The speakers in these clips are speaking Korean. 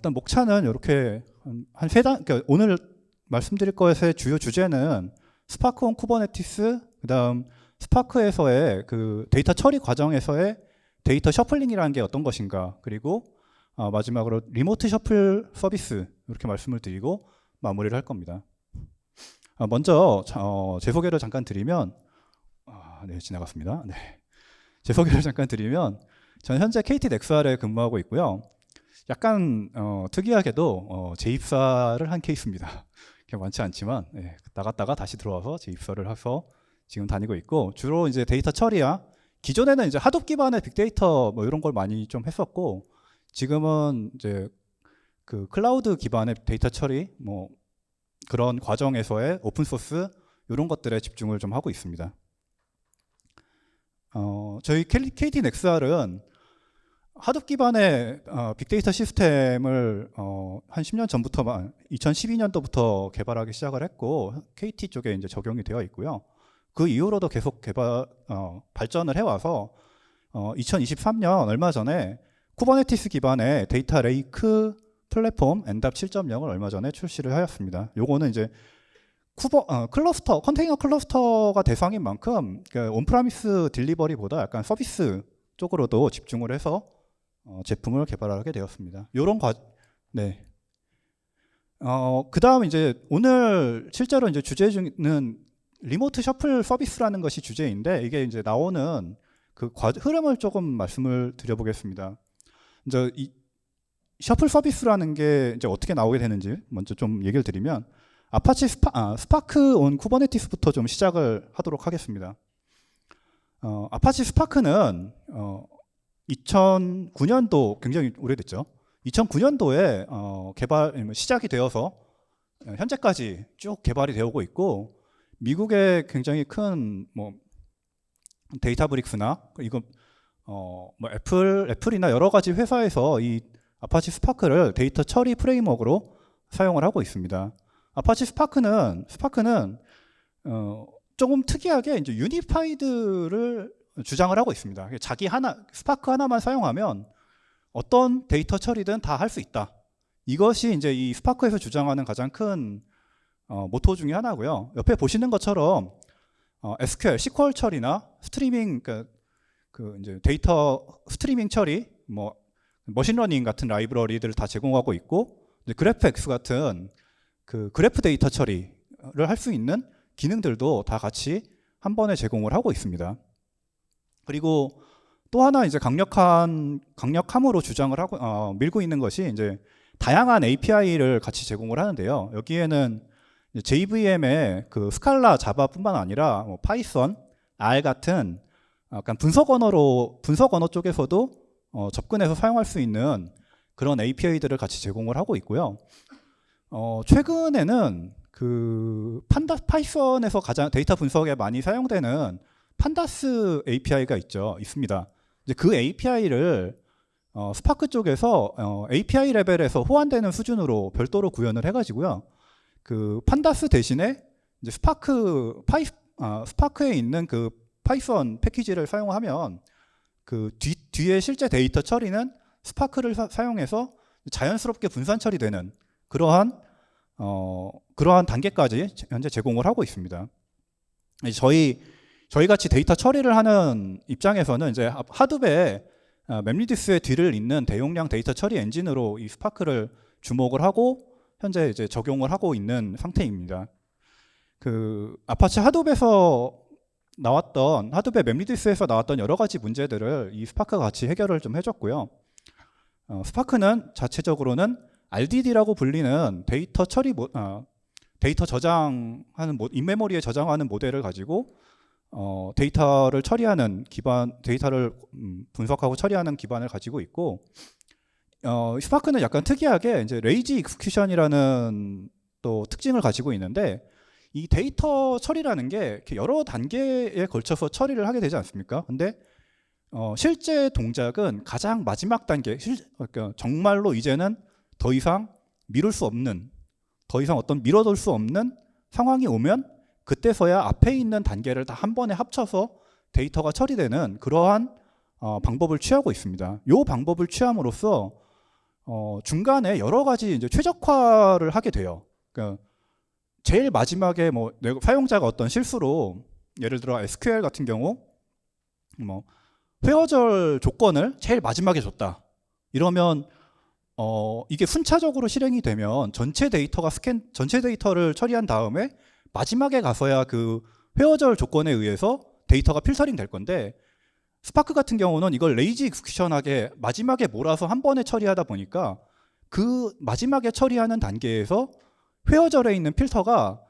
일단 목차는 이렇게 한 세 단, 그러니까 오늘 말씀드릴 것의 주요 주제는 스파크 온 쿠버네티스, 그다음 스파크에서의 그 데이터 처리 과정에서의 데이터 셔플링이라는 게 어떤 것인가, 그리고 마지막으로 리모트 셔플 서비스, 이렇게 말씀을 드리고 마무리를 할 겁니다. 먼저 제 소개를 잠깐 드리면, 네, 지나갔습니다. 네. 제 소개를 잠깐 드리면, 저는 현재 KT 넥스알에 근무하고 있고요. 약간 특이하게도 재입사를 한 케이스입니다. 많지 않지만, 네, 나갔다가 다시 들어와서 재입사를 해서 지금 다니고 있고, 주로 이제 데이터 처리야, 기존에는 이제 하둡 기반의 빅데이터 뭐 이런 걸 많이 좀 했었고, 지금은 이제 그 클라우드 기반의 데이터 처리 뭐 그런 과정에서의 오픈 소스 이런 것들에 집중을 좀 하고 있습니다. 저희 KT 넥스알은 하둡 기반의 빅데이터 시스템을 한 10년 전부터 2012년도부터 개발하기 시작을 했고, KT 쪽에 이제 적용이 되어 있고요. 그 이후로도 계속 발전을 해와서 2023년 얼마 전에 쿠버네티스 기반의 데이터 레이크 플랫폼 엔답 7.0을 얼마 전에 출시를 하였습니다. 요거는 이제 클러스터, 컨테이너 클러스터가 대상인 만큼 온프라미스 딜리버리보다 약간 서비스 쪽으로도 집중을 해서 제품을 개발하게 되었습니다. 요런 네. 그다음 이제 오늘 실제로 이제 주제는 리모트 셔플 서비스라는 것이 주제인데, 이게 이제 나오는 그 흐름을 조금 말씀을 드려보겠습니다. 이제 이 셔플 서비스라는 게 이제 어떻게 나오게 되는지 먼저 좀 얘기를 드리면, 아파치 스파크 온 쿠버네티스부터 좀 시작을 하도록 하겠습니다. 아파치 스파크는 2009년도, 굉장히 오래됐죠. 2009년도에 시작이 되어서 현재까지 쭉 개발이 되어오고 있고, 미국의 굉장히 큰 뭐 데이터브릭스나 이거 뭐 애플이나 여러 가지 회사에서 이 아파치 스파크를 데이터 처리 프레임워크로 사용을 하고 있습니다. 아파치 스파크는 조금 특이하게 이제 유니파이드를 주장을 하고 있습니다. 스파크 하나만 사용하면 어떤 데이터 처리든 다 할 수 있다. 이것이 이제 이 스파크에서 주장하는 가장 큰 모토 중에 하나고요. 옆에 보시는 것처럼 SQL, SQL 처리나 스트리밍, 그 이제 데이터 스트리밍 처리, 뭐 머신러닝 같은 라이브러리들을 다 제공하고 있고, 이제 그래프엑스 같은 그 그래프 데이터 처리를 할 수 있는 기능들도 다 같이 한 번에 제공을 하고 있습니다. 그리고 또 하나 이제 강력함으로 주장을 하고 밀고 있는 것이 이제 다양한 API를 같이 제공을 하는데요. 여기에는 JVM의 그 스칼라, 자바뿐만 아니라 뭐 파이썬, R 같은 약간 분석 언어 쪽에서도 접근해서 사용할 수 있는 그런 API들을 같이 제공을 하고 있고요. 최근에는 그 파이썬에서 가장 데이터 분석에 많이 사용되는 판다스 API가 있습니다. 이제 그 API를 스파크 쪽에서 API 레벨에서 호환되는 수준으로 별도로 구현을 해가지고요. 그 판다스 대신에 이제 스파크에 있는 그 파이썬 패키지를 사용하면 그 뒤에 실제 데이터 처리는 스파크를 사용해서 자연스럽게 분산 처리되는 그러한 단계까지 현재 제공을 하고 있습니다. 저희 같이 데이터 처리를 하는 입장에서는 이제 하둡의 맵리디스의 뒤를 잇는 대용량 데이터 처리 엔진으로 이 스파크를 주목을 하고 현재 이제 적용을 하고 있는 상태입니다. 그 아파치 하둡의 맵리디스에서 나왔던 여러 가지 문제들을 이 스파크가 같이 해결을 좀 해줬고요. 스파크는 자체적으로는 RDD라고 불리는 데이터 저장하는 인메모리에 저장하는 모델을 가지고 데이터를 분석하고 처리하는 기반을 가지고 있고, 스파크는 약간 특이하게 이제 레이지 익스큐션이라는 또 특징을 가지고 있는데, 이 데이터 처리라는 게 여러 단계에 걸쳐서 처리를 하게 되지 않습니까? 근데 실제 동작은 가장 마지막 단계, 그러니까 정말로 이제는 더 이상 미룰 수 없는, 더 이상 미뤄둘 수 없는 상황이 오면 그때서야 앞에 있는 단계를 다 한 번에 합쳐서 데이터가 처리되는 그러한 방법을 취하고 있습니다. 이 방법을 취함으로써 중간에 여러 가지 이제 최적화를 하게 돼요. 그러니까 제일 마지막에 뭐 사용자가 어떤 실수로 예를 들어 SQL 같은 경우 뭐 회어절 조건을 제일 마지막에 줬다. 이러면 이게 순차적으로 실행이 되면 전체 데이터를 처리한 다음에 마지막에 가서야 그 회어절 조건에 의해서 데이터가 필터링 될 건데, 스파크 같은 경우는 이걸 레이지 익스큐션하게 마지막에 몰아서 한 번에 처리하다 보니까 그 마지막에 처리하는 단계에서 회어절에 있는 필터가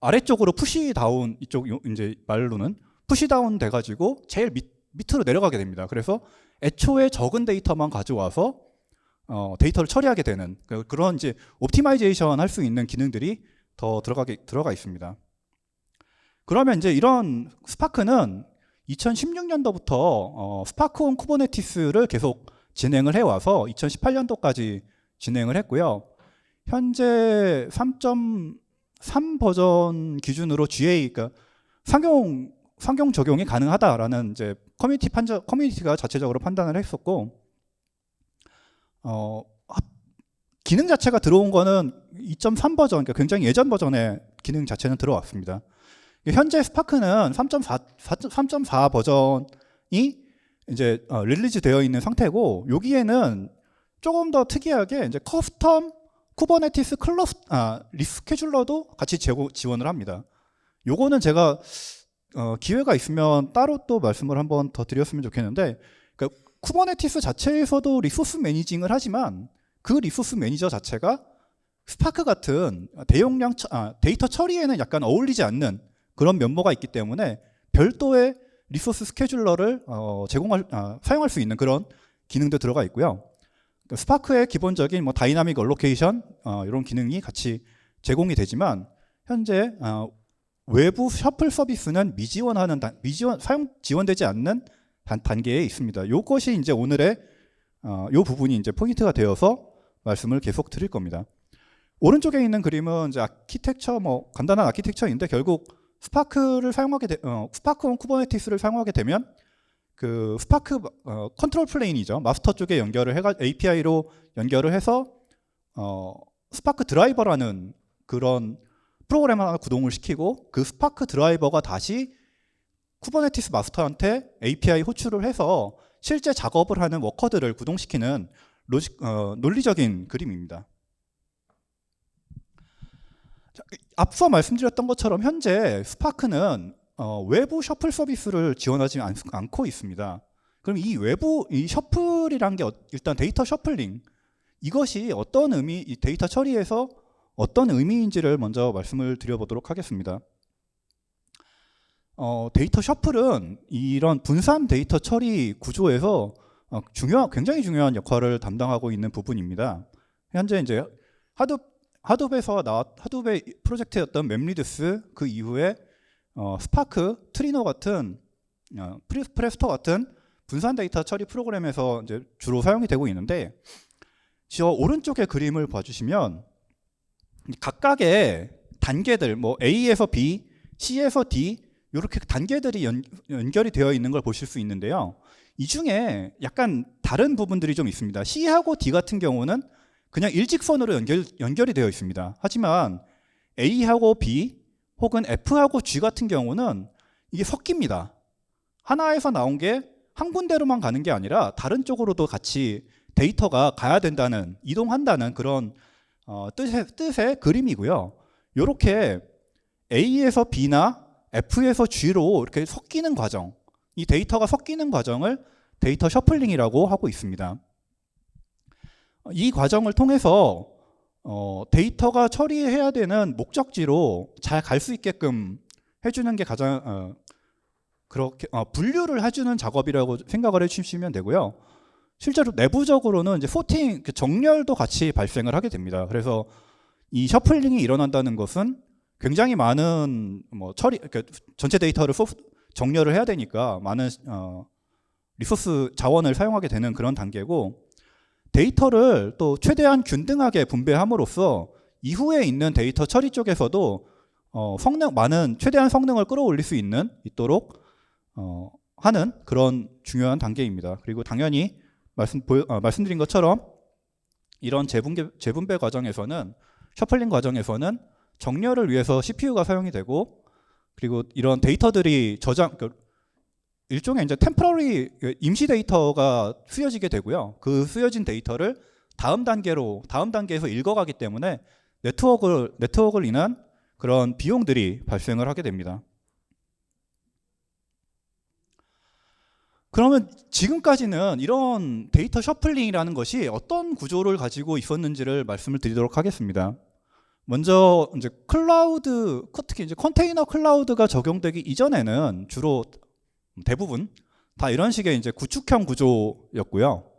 아래쪽으로 푸시다운, 이쪽 이제 말로는 푸시다운 돼가지고 제일 밑으로 내려가게 됩니다. 그래서 애초에 적은 데이터만 가져와서 데이터를 처리하게 되는 그런 이제 옵티마이제이션 할 수 있는 기능들이 더 들어가 있습니다. 그러면 이제 이런 스파크는 2016년도부터 스파크 온 쿠버네티스를 계속 진행을 해와서 2018년도까지 진행을 했고요. 현재 3.3 버전 기준으로 GA, 그러니까 상용 적용이 가능하다라는 이제 커뮤니티가 자체적으로 판단을 했었고, 기능 자체가 들어온 거는 2.3 버전, 그러니까 굉장히 예전 버전의 기능 자체는 들어왔습니다. 현재 스파크는 3.4 버전이 이제 릴리즈 되어 있는 상태고, 여기에는 조금 더 특이하게 이제 커스텀 쿠버네티스 리스케줄러도 같이 지원을 합니다. 요거는 제가 기회가 있으면 따로 또 말씀을 한번 더 드렸으면 좋겠는데, 그러니까 쿠버네티스 자체에서도 리소스 매니징을 하지만 그 리소스 매니저 자체가 스파크 같은 대용량 데이터 처리에는 약간 어울리지 않는 그런 면모가 있기 때문에 별도의 리소스 스케줄러를 사용할 수 있는 그런 기능도 들어가 있고요. 그러니까 스파크의 기본적인 뭐 다이나믹 얼로케이션 이런 기능이 같이 제공이 되지만, 현재 외부 셔플 서비스는 사용 지원되지 않는 단계에 있습니다. 이것이 이제 오늘의 이 부분이 이제 포인트가 되어서 말씀을 계속 드릴 겁니다. 오른쪽에 있는 그림은 이제 간단한 아키텍처인데, 결국 스파크 온 쿠버네티스를 사용하게 되면 그 스파크 컨트롤 플레인이죠. 마스터 쪽에 API로 연결을 해서 스파크 드라이버라는 그런 프로그램 하나 구동을 시키고, 그 스파크 드라이버가 다시 쿠버네티스 마스터한테 API 호출을 해서 실제 작업을 하는 워커들을 구동시키는 논리적인 그림입니다. 앞서 말씀드렸던 것처럼 현재 스파크는 외부 셔플 서비스를 지원하지 않고 있습니다. 그럼 이 셔플이란 게 일단 데이터 셔플링, 이것이 이 데이터 처리에서 어떤 의미인지를 먼저 말씀을 드려보도록 하겠습니다. 데이터 셔플은 이런 분산 데이터 처리 구조에서 굉장히 중요한 역할을 담당하고 있는 부분입니다. 현재 이제 하둡의 프로젝트였던 맵리드스, 그 이후에 스파크, 트리노 같은 프레스토 같은 분산 데이터 처리 프로그램에서 이제 주로 사용이 되고 있는데, 저 오른쪽의 그림을 봐주시면 각각의 단계들, 뭐 A에서 B, C에서 D 이렇게 단계들이 연결이 되어 있는 걸 보실 수 있는데요. 이 중에 약간 다른 부분들이 좀 있습니다. C하고 D 같은 경우는 그냥 일직선으로 연결이 되어 있습니다. 하지만 A하고 B 혹은 F하고 G 같은 경우는 이게 섞입니다. 하나에서 나온 게 한 군데로만 가는 게 아니라 다른 쪽으로도 같이 데이터가 가야 된다는, 이동한다는 그런 뜻의 그림이고요. 이렇게 A에서 B나 F에서 G로 이렇게 섞이는 과정, 이 데이터가 섞이는 과정을 데이터 셔플링이라고 하고 있습니다. 이 과정을 통해서 데이터가 처리해야 되는 목적지로 잘 갈 수 있게끔 해주는 게 가장 그렇게 분류를 해주는 작업이라고 생각을 해주시면 되고요. 실제로 내부적으로는 이제 정렬도 같이 발생을 하게 됩니다. 그래서 이 셔플링이 일어난다는 것은 굉장히 많은 그러니까 전체 데이터를 정렬을 해야 되니까 많은 리소스 자원을 사용하게 되는 그런 단계고, 데이터를 또 최대한 균등하게 분배함으로써 이후에 있는 데이터 처리 쪽에서도 최대한 성능을 끌어올릴 수 있도록 하는 그런 중요한 단계입니다. 그리고 당연히 말씀드린 것처럼 이런 재분배 과정에서는 셔플링 과정에서는 정렬을 위해서 CPU가 사용이 되고, 그리고 이런 데이터들이 일종의 이제 템포러리 임시 데이터가 쓰여지게 되고요. 그 쓰여진 데이터를 다음 단계에서 읽어가기 때문에 네트워크를 인한 그런 비용들이 발생을 하게 됩니다. 그러면 지금까지는 이런 데이터 셔플링이라는 것이 어떤 구조를 가지고 있었는지를 말씀을 드리도록 하겠습니다. 먼저 이제 특히 이제 컨테이너 클라우드가 적용되기 이전에는 주로 대부분 다 이런 식의 이제 구축형 구조였고요.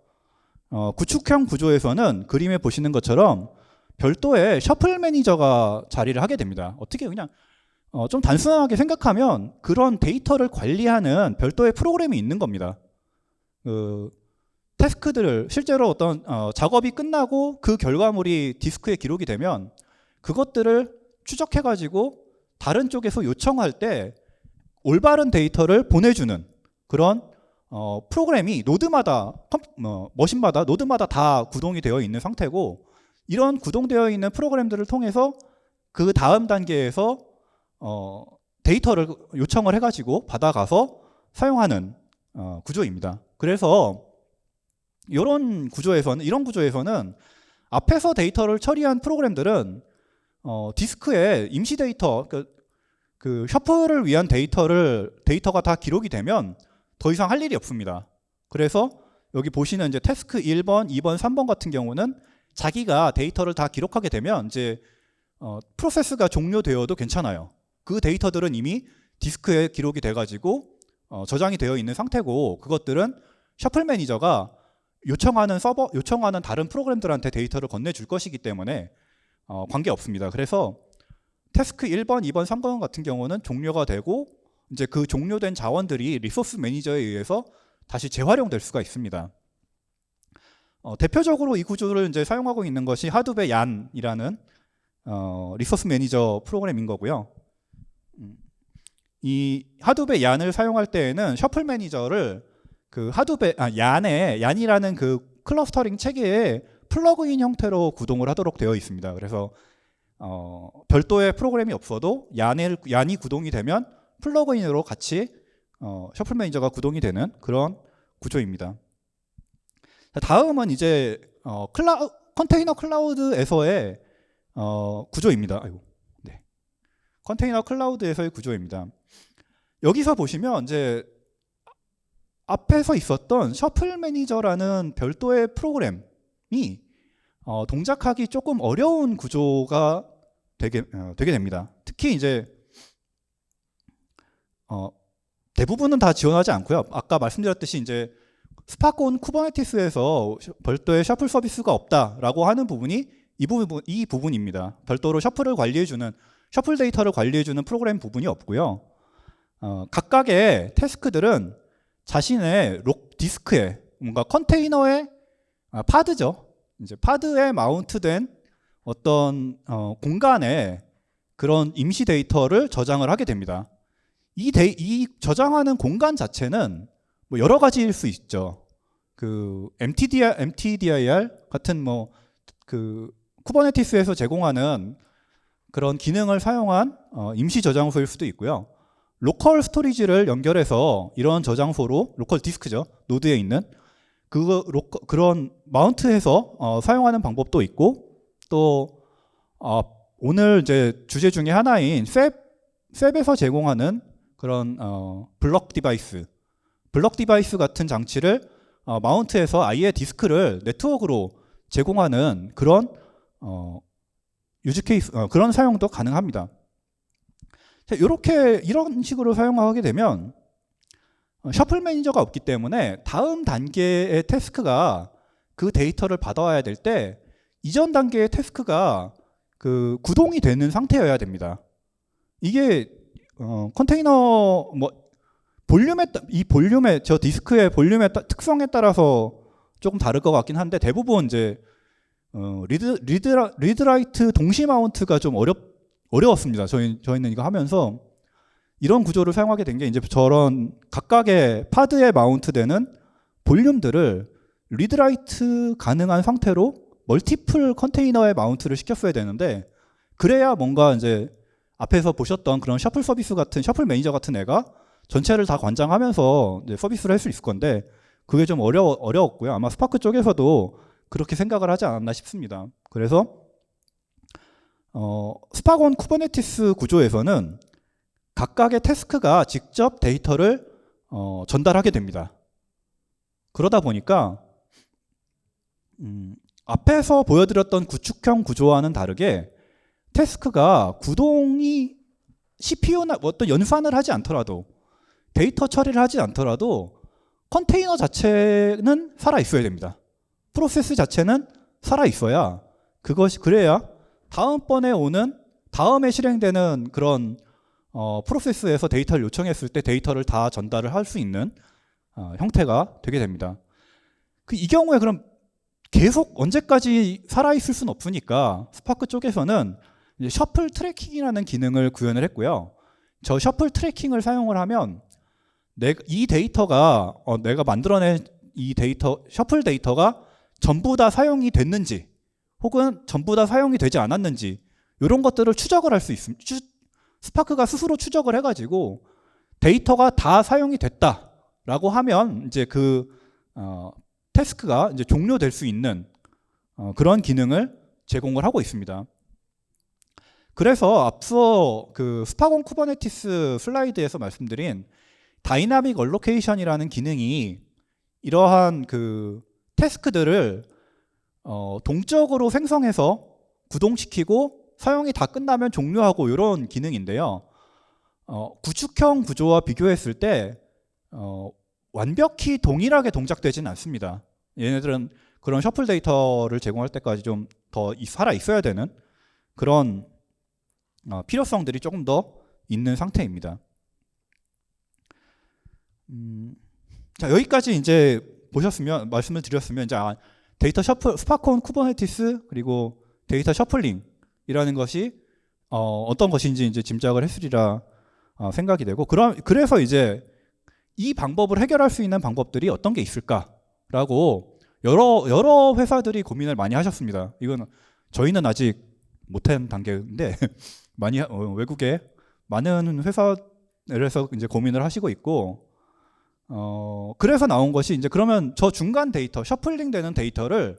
구축형 구조에서는 그림에 보시는 것처럼 별도의 셔플 매니저가 자리를 하게 됩니다. 어떻게 그냥 좀 단순하게 생각하면 그런 데이터를 관리하는 별도의 프로그램이 있는 겁니다. 태스크들을 실제로 어떤 작업이 끝나고 그 결과물이 디스크에 기록이 되면 그것들을 추적해가지고 다른 쪽에서 요청할 때 올바른 데이터를 보내주는 그런 프로그램이 머신마다 노드마다 다 구동이 되어 있는 상태고, 이런 구동되어 있는 프로그램들을 통해서 그 다음 단계에서 데이터를 요청을 해가지고 받아가서 사용하는 구조입니다. 그래서 이런 구조에서는 앞에서 데이터를 처리한 프로그램들은 디스크에 임시 데이터, 그 셔플을 위한 데이터가 다 기록이 되면 더 이상 할 일이 없습니다. 그래서 여기 보시는 이제 태스크 1번, 2번, 3번 같은 경우는 자기가 데이터를 다 기록하게 되면 이제 프로세스가 종료되어도 괜찮아요. 그 데이터들은 이미 디스크에 기록이 돼가지고 저장이 되어 있는 상태고, 그것들은 셔플 매니저가 요청하는 다른 프로그램들한테 데이터를 건네줄 것이기 때문에 관계 없습니다. 그래서 태스크 1번, 2번, 3번 같은 경우는 종료가 되고, 이제 그 종료된 자원들이 리소스 매니저에 의해서 다시 재활용될 수가 있습니다. 대표적으로 이 구조를 이제 사용하고 있는 것이 하두베 얀이라는 리소스 매니저 프로그램인 거고요. 이 하두베 얀을 사용할 때에는 셔플 매니저를 그 얀이라는 그 클러스터링 체계에 플러그인 형태로 구동을 하도록 되어 있습니다. 그래서 별도의 프로그램이 없어도 얀이 구동이 되면 플러그인으로 같이 셔플 매니저가 구동이 되는 그런 구조입니다. 다음은 이제 컨테이너 클라우드에서의 구조입니다. 컨테이너 클라우드에서의 구조입니다. 여기서 보시면 이제 앞에서 있었던 셔플 매니저라는 별도의 프로그램이 동작하기 조금 어려운 구조가 되게 됩니다. 특히 이제 대부분은 다 지원하지 않고요. 아까 말씀드렸듯이 이제 스파크 온 쿠버네티스에서 별도의 셔플 서비스가 없다라고 하는 부분이 이 부분입니다. 별도로 셔플 데이터를 관리해주는 프로그램 부분이 없고요. 각각의 태스크들은 자신의 디스크에 뭔가 컨테이너의 파드죠. 이제 파드에 마운트된 어떤 공간에 그런 임시 데이터를 저장을 하게 됩니다. 이 저장하는 공간 자체는 뭐 여러 가지일 수 있죠. 그 MTDIR 같은 그 쿠버네티스에서 제공하는 그런 기능을 사용한 임시 저장소일 수도 있고요. 로컬 스토리지를 연결해서 이런 저장소로 로컬 디스크죠. 노드에 있는 그런 마운트해서 사용하는 방법도 있고, 또 오늘 이제 주제 중에 하나인 셉에서 제공하는 그런 블럭 디바이스 같은 장치를 마운트해서 아예 디스크를 네트워크로 제공하는 그런 유즈 케이스, 그런 사용도 가능합니다. 이런 식으로 사용하게 되면 셔플 매니저가 없기 때문에 다음 단계의 태스크가 그 데이터를 받아와야 될 때 이전 단계의 태스크가 그 구동이 되는 상태여야 됩니다. 이게 컨테이너 저 디스크의 볼륨의 특성에 따라서 조금 다를 것 같긴 한데, 대부분 이제 리드라이트 동시 마운트가 좀 어려웠습니다. 저희는 이거 하면서 이런 구조를 사용하게 된 게 이제 저런 각각의 파드에 마운트되는 볼륨들을 리드라이트 가능한 상태로 멀티플 컨테이너에 마운트를 시켰어야 되는데, 그래야 뭔가 이제 앞에서 보셨던 그런 셔플 서비스 같은, 셔플 매니저 같은 애가 전체를 다 관장하면서 이제 서비스를 할 수 있을 건데, 그게 좀 어려웠고요. 아마 스파크 쪽에서도 그렇게 생각을 하지 않았나 싶습니다. 그래서 스파건 쿠버네티스 구조에서는 각각의 태스크가 직접 데이터를 전달하게 됩니다. 그러다 보니까 앞에서 보여드렸던 구축형 구조와는 다르게 태스크가 구동이 CPU나 어떤 연산을 하지 않더라도, 데이터 처리를 하지 않더라도 컨테이너 자체는 살아 있어야 됩니다. 프로세스 자체는 살아 있어야, 그것이 그래야 다음번에 오는, 다음에 실행되는 그런 프로세스에서 데이터를 요청했을 때 데이터를 다 전달을 할 수 있는 형태가 되게 됩니다. 이 경우에 그럼 계속 언제까지 살아있을 수는 없으니까 스파크 쪽에서는 이제 셔플 트래킹이라는 기능을 구현을 했고요. 저 셔플 트래킹을 사용을 하면 이 데이터가 내가 만들어낸 이 데이터, 셔플 데이터가 전부 다 사용이 됐는지 혹은 전부 다 사용이 되지 않았는지 이런 것들을 추적을 할 수 있습니다. 스파크가 스스로 추적을 해가지고 데이터가 다 사용이 됐다라고 하면 이제 그 태스크가 이제 종료될 수 있는 그런 기능을 제공을 하고 있습니다. 그래서 앞서 그 스파건 쿠버네티스 슬라이드에서 말씀드린 다이나믹 얼로케이션이라는 기능이 이러한 그 태스크들을 동적으로 생성해서 구동시키고 사용이 다 끝나면 종료하고 이런 기능인데요. 구축형 구조와 비교했을 때 완벽히 동일하게 동작되지는 않습니다. 얘네들은 그런 셔플 데이터를 제공할 때까지 좀 더 살아 있어야 되는 그런 필요성들이 조금 더 있는 상태입니다. 자, 여기까지 이제 보셨으면, 말씀을 드렸으면 이제 데이터 셔플, 스파콘 쿠버네티스 그리고 데이터 셔플링이라는 것이 어떤 것인지 이제 짐작을 했으리라 생각이 되고, 그래서 이제 이 방법을 해결할 수 있는 방법들이 어떤 게 있을까라고 여러 회사들이 고민을 많이 하셨습니다. 이건 저희는 아직 못한 단계인데 많이 외국에 많은 회사에서 이제 고민을 하시고 있고, 그래서 나온 것이 이제 그러면 저 중간 데이터, 셔플링 되는 데이터를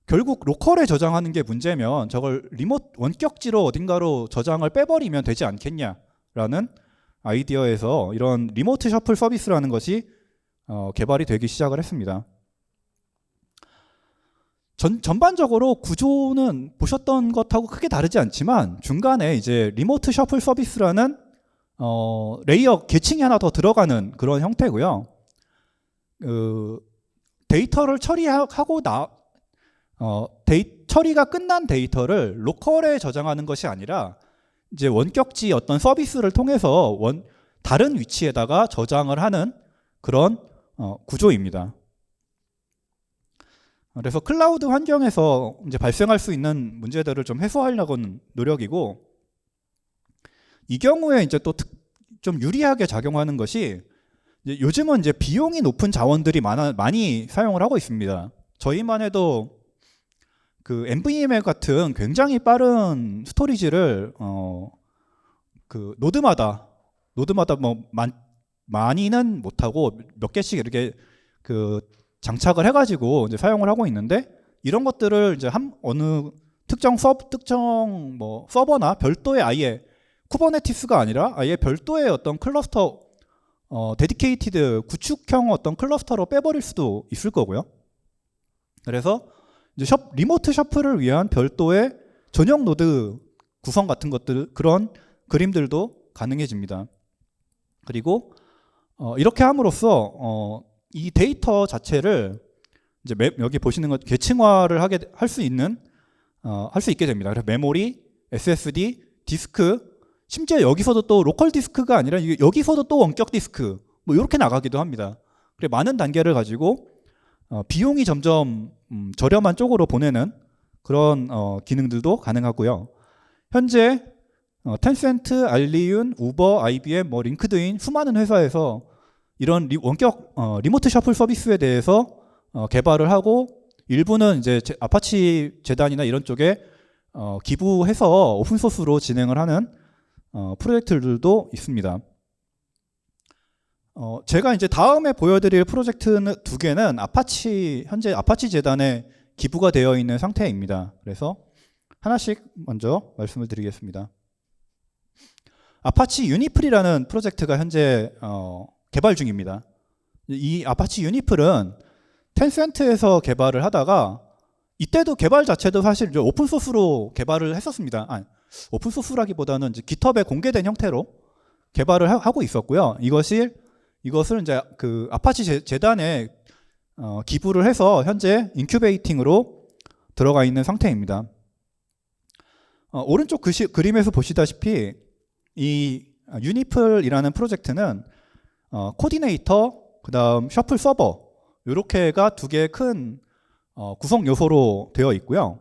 결국 로컬에 저장하는 게 문제면 저걸 원격지로 어딘가로 저장을 빼버리면 되지 않겠냐라는 아이디어에서 이런 리모트 셔플 서비스라는 것이 개발이 되기 시작을 했습니다. 전반적으로 구조는 보셨던 것하고 크게 다르지 않지만 중간에 이제 리모트 셔플 서비스라는 레이어 계층이 하나 더 들어가는 그런 형태고요. 데이터를 처리하고 처리가 끝난 데이터를 로컬에 저장하는 것이 아니라 이제 원격지 어떤 서비스를 통해서 다른 위치에다가 저장을 하는 그런 구조입니다. 그래서 클라우드 환경에서 이제 발생할 수 있는 문제들을 좀 해소하려고는 노력이고, 이 경우에 이제 또 좀 유리하게 작용하는 것이 이제 요즘은 이제 비용이 높은 자원들이 많이 사용을 하고 있습니다. 저희만 해도 그 NVMe 같은 굉장히 빠른 스토리지를 그 노드마다 뭐 많이는 못하고 몇 개씩 이렇게 그 장착을 해가지고 이제 사용을 하고 있는데, 이런 것들을 이제 어느 특정 뭐 서버나 별도의 아예 쿠버네티스가 아니라 아예 별도의 어떤 클러스터 데디케이티드 구축형 어떤 클러스터로 빼버릴 수도 있을 거고요. 그래서 이제 리모트 셔플을 위한 별도의 전용 노드 구성 같은 것들, 그런 그림들도 가능해집니다. 그리고 이렇게 함으로써 이 데이터 자체를 이제 여기 보시는 것 계층화를 할 수 있게 됩니다. 그래서 메모리, SSD, 디스크, 심지어 여기서도 또 로컬 디스크가 아니라 여기서도 또 원격 디스크 뭐 이렇게 나가기도 합니다. 그래 많은 단계를 가지고 비용이 점점 저렴한 쪽으로 보내는 그런 기능들도 가능하고요. 현재 텐센트, 알리윤, 우버, IBM, 뭐 링크드인 수많은 회사에서 이런 원격 리모트 셔플 서비스에 대해서 개발을 하고 일부는 이제 아파치 재단이나 이런 쪽에 기부해서 오픈 소스로 진행을 하는 프로젝트들도 있습니다. 제가 이제 다음에 보여드릴 프로젝트는 두 개는 현재 아파치 재단에 기부가 되어 있는 상태입니다. 그래서 하나씩 먼저 말씀을 드리겠습니다. 아파치 유니플이라는 프로젝트가 현재 개발 중입니다. 이 아파치 유니플은 텐센트에서 개발을 하다가 이때도 개발 자체도 사실 오픈 소스로 개발을 했었습니다. 오픈 소스라기보다는 이제 GitHub에 공개된 형태로 개발을 하고 있었고요. 이것을 이제 그 아파치 재단에 기부를 해서 현재 인큐베이팅으로 들어가 있는 상태입니다. 오른쪽 그림에서 보시다시피 이 유니플이라는 프로젝트는 코디네이터, 그다음 셔플 서버 이렇게가 두 개의 큰 구성 요소로 되어 있고요.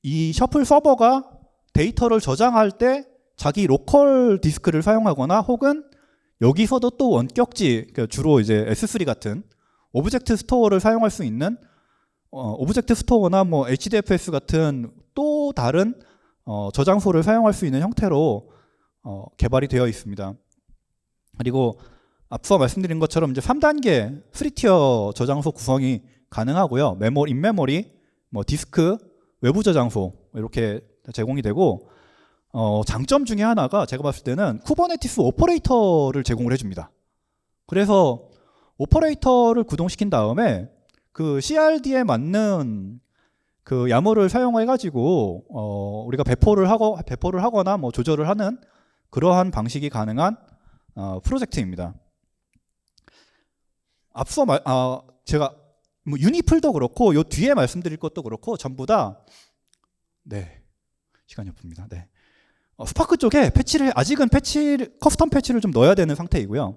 이 셔플 서버가 데이터를 저장할 때 자기 로컬 디스크를 사용하거나 혹은 여기서도 또 원격지, 그러니까 주로 이제 S3 같은 오브젝트 스토어를 사용할 수 있는 오브젝트 스토어나 뭐 HDFS 같은 또 다른 저장소를 사용할 수 있는 형태로 개발이 되어 있습니다. 그리고 앞서 말씀드린 것처럼 이제 3단계 3티어 저장소 구성이 가능하고요. 인메모리, 뭐 디스크, 외부 저장소 이렇게 제공이 되고 장점 중에 하나가 제가 봤을 때는 쿠버네티스 오퍼레이터를 제공을 해줍니다. 그래서 오퍼레이터를 구동시킨 다음에 그 CRD에 맞는 그 야물을 사용해가지고 우리가 배포를 하거나 뭐 조절을 하는 그러한 방식이 가능한 프로젝트입니다. 앞서 제가 뭐 유니플도 그렇고 요 뒤에 말씀드릴 것도 그렇고 전부 다 시간이 없습니다. 스파크 쪽에 아직은 커스텀 패치를 좀 넣어야 되는 상태이고요.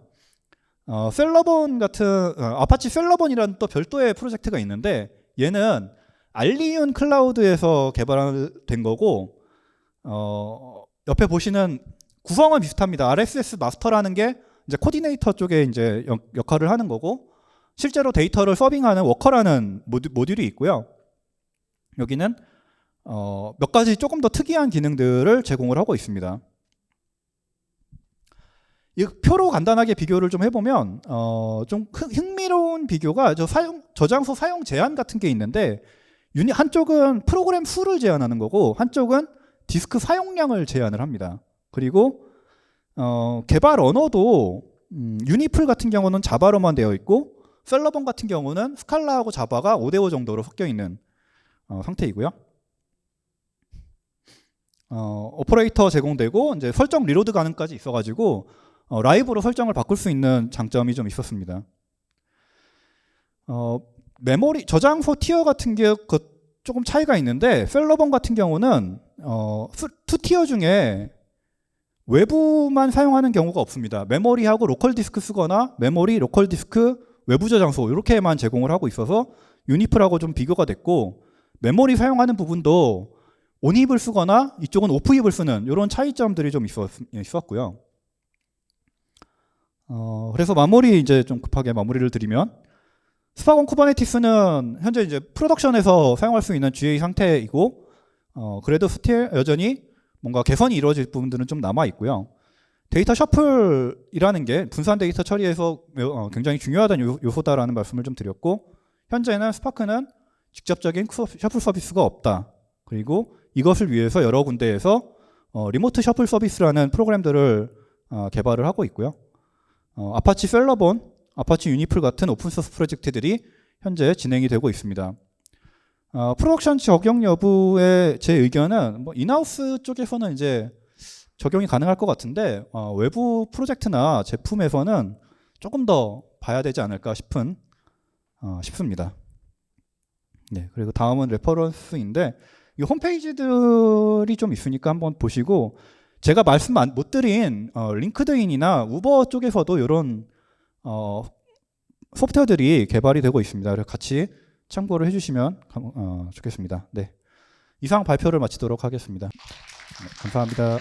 셀러본 같은 아파치 셀러본이라는 또 별도의 프로젝트가 있는데 얘는 알리윤 클라우드에서 개발된 거고 옆에 보시는 구성은 비슷합니다. RSS 마스터라는 게 이제 코디네이터 쪽에 이제 역할을 하는 거고 실제로 데이터를 서빙하는 워커라는 모듈이 있고요. 여기는 몇 가지 조금 더 특이한 기능들을 제공을 하고 있습니다. 이 표로 간단하게 비교를 좀 해보면 좀 흥미로운 비교가 저장소 사용 제한 같은 게 있는데 한쪽은 프로그램 수를 제한하는 거고 한쪽은 디스크 사용량을 제한을 합니다. 그리고 개발 언어도 유니플 같은 경우는 자바로만 되어 있고 셀러본 같은 경우는 스칼라하고 자바가 5대5 정도로 섞여 있는 상태이고요. 오퍼레이터 제공되고 이제 설정 리로드 가능까지 있어가지고 라이브로 설정을 바꿀 수 있는 장점이 좀 있었습니다. 메모리 저장소 티어 같은 게 조금 차이가 있는데 셀러본 같은 경우는 2티어 중에 외부만 사용하는 경우가 없습니다. 메모리하고 로컬 디스크 쓰거나 메모리, 로컬 디스크, 외부 저장소 이렇게만 제공을 하고 있어서 유니플하고 좀 비교가 됐고 메모리 사용하는 부분도 온입을 쓰거나 이쪽은 오프입을 쓰는 이런 차이점들이 좀 있었고요. 그래서 이제 좀 급하게 마무리를 드리면 스파건 쿠버네티스는 현재 이제 프로덕션에서 사용할 수 있는 GA 상태이고 그래도 스틸 여전히 뭔가 개선이 이루어질 부분들은 좀 남아 있고요. 데이터 셔플이라는 게 분산 데이터 처리에서 굉장히 중요하다는 요소다라는 말씀을 좀 드렸고 현재는 스파크는 직접적인 셔플 서비스가 없다. 그리고 이것을 위해서 여러 군데에서 리모트 셔플 서비스라는 프로그램들을 개발을 하고 있고요. 아파치 셀러본, 아파치 유니플 같은 오픈소스 프로젝트들이 현재 진행이 되고 있습니다. 프로덕션 적용 여부의 제 의견은 뭐 인하우스 쪽에서는 이제 적용이 가능할 것 같은데 외부 프로젝트나 제품에서는 조금 더 봐야 되지 않을까 싶습니다. 그리고 다음은 레퍼런스인데 이 홈페이지들이 좀 있으니까 한번 보시고 제가 말씀 못 드린 링크드인이나 우버 쪽에서도 이런 소프트웨어들이 개발이 되고 있습니다. 그래서 같이 참고를 해주시면 좋겠습니다. 이상 발표를 마치도록 하겠습니다. 감사합니다.